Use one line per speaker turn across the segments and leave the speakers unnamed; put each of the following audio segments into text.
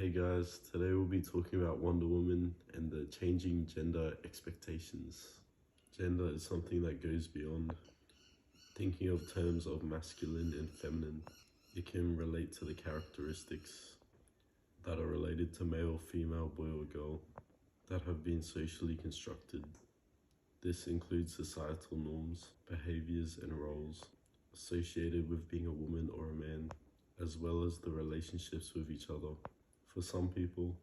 Hey guys, today we'll be talking about Wonder Woman and the changing gender expectations. Gender is something that goes beyond thinking of terms of masculine and feminine. It can relate to the characteristics that are related to male, female, boy or girl that have been socially constructed. This includes societal norms, behaviors and roles associated with being a woman or a man, as well as the relationships with each other. For some people,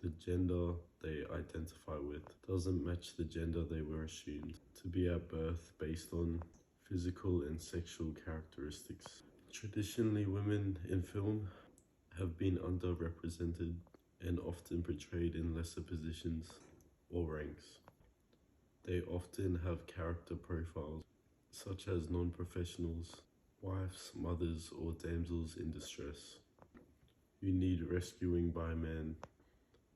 the gender they identify with doesn't match the gender they were assumed to be at birth based on physical and sexual characteristics. Traditionally, women in film have been underrepresented and often portrayed in lesser positions or ranks. They often have character profiles such as non-professionals, wives, mothers, or damsels in distress who need rescuing by a man.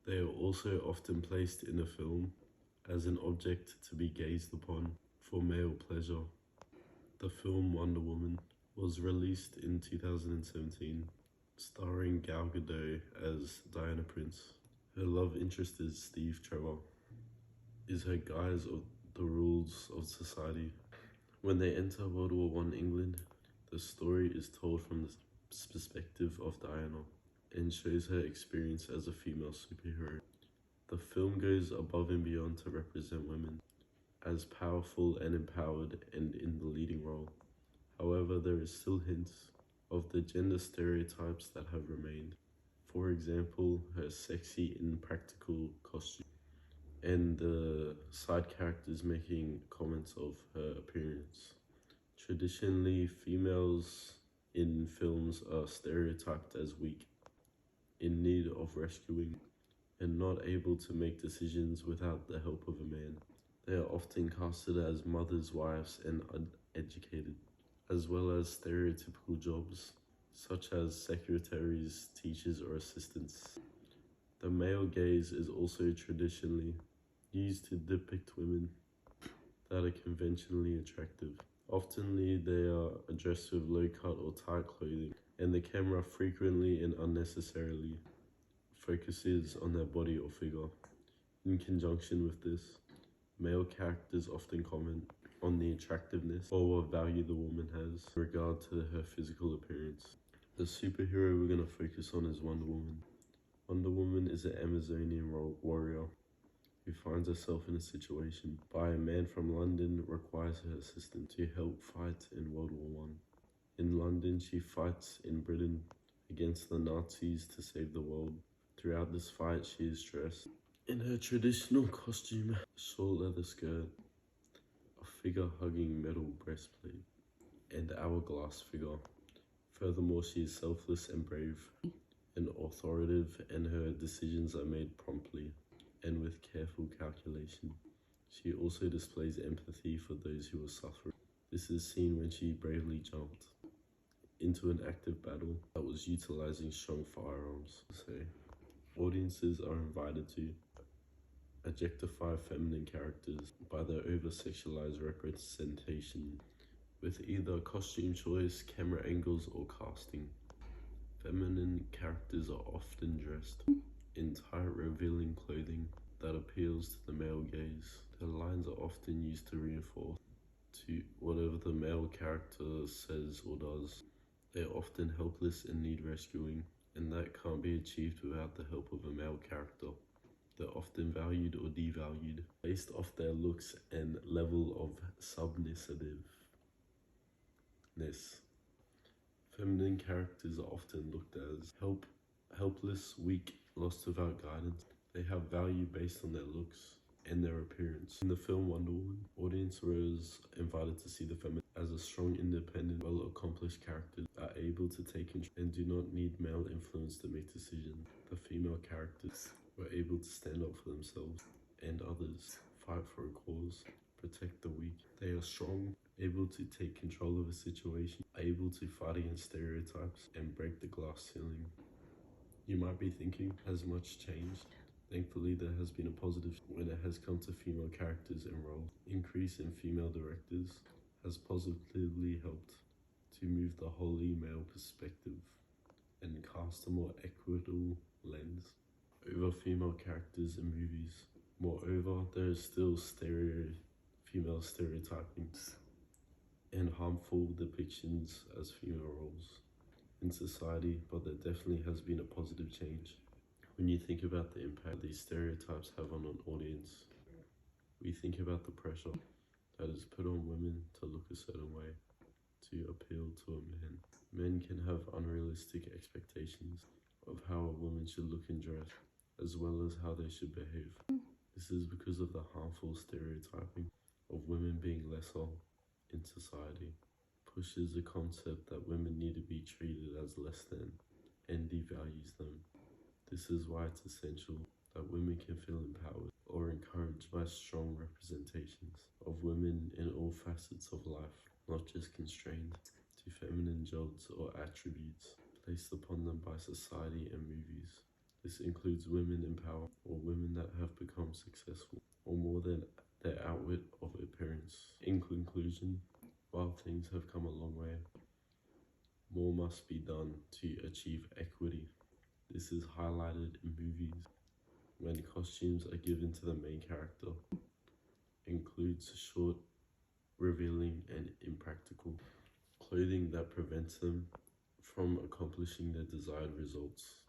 They are also often placed in a film as an object to be gazed upon for male pleasure. The film Wonder Woman was released in 2017, starring Gal Gadot as Diana Prince. Her love interest is Steve Trevor, is her guise of the rules of society. When they enter World War I England, the story is told from the perspective of Diana and shows her experience as a female superhero. The film goes above and beyond to represent women as powerful and empowered and in the leading role. However, there is still hints of the gender stereotypes that have remained. For example, her sexy impractical costume and the side characters making comments of her appearance. Traditionally, females in films are stereotyped as weak, in need of rescuing, and not able to make decisions without the help of a man. They are often casted as mothers, wives, and uneducated, as well as stereotypical jobs such as secretaries, teachers, or assistants. The male gaze is also traditionally used to depict women that are conventionally attractive. Often they are dressed with low-cut or tight clothing, and the camera frequently and unnecessarily focuses on their body or figure. In conjunction with this, male characters often comment on the attractiveness or what value the woman has in regard to her physical appearance. The superhero we're going to focus on is Wonder Woman. Wonder Woman is an Amazonian warrior who finds herself in a situation by a man from London requires her assistance to help fight in World War I. In London, she fights in Britain against the Nazis to save the world. Throughout this fight, she is dressed in her traditional costume, a short leather skirt, a figure-hugging metal breastplate, and hourglass figure. Furthermore, she is selfless and brave and authoritative, and her decisions are made promptly and with careful calculation. She also displays empathy for those who are suffering. This is seen when she bravely jumped into an active battle that was utilizing strong firearms. So, audiences are invited to objectify feminine characters by their over-sexualized representation with either costume choice, camera angles, or casting. Feminine characters are often dressed in tight, revealing clothing that appeals to the male gaze. Their lines are often used to reinforce to whatever the male character says or does. They are often helpless and need rescuing, and that can't be achieved without the help of a male character. They're often valued or devalued based off their looks and level of submissiveness. Feminine characters are often looked as helpless, weak, lost without guidance. They have value based on their looks and their appearance. In the film Wonder Woman, audience was invited to see the feminine as a strong, independent, well-accomplished character that are able to take control and do not need male influence to make decisions. The female characters were able to stand up for themselves and others, fight for a cause, protect the weak. They are strong, able to take control of a situation, able to fight against stereotypes and break the glass ceiling. You might be thinking, has much changed? Thankfully, there has been a positive when it has come to female characters and roles. Increase in female directors has positively helped to move the wholly male perspective and cast a more equitable lens over female characters in movies. Moreover, there is still female stereotyping and harmful depictions as female roles in society, but there definitely has been a positive change. When you think about the impact these stereotypes have on an audience, we think about the pressure that is put on women to look a certain way to appeal to a man. Men can have unrealistic expectations of how a woman should look and dress, as well as how they should behave. This is because of the harmful stereotyping of women being lesser in society, pushes the concept that women need to be treated as less than, and devalues them. This is why it's essential that women can feel empowered or encouraged by strong representations of women in all facets of life, not just constrained to feminine jobs or attributes placed upon them by society and movies. This includes women in power or women that have become successful or more than their outward of appearance. In conclusion, while things have come a long way, more must be done to achieve equity. This is highlighted in movies when costumes are given to the main character, includes short, revealing, and impractical clothing that prevents them from accomplishing their desired results.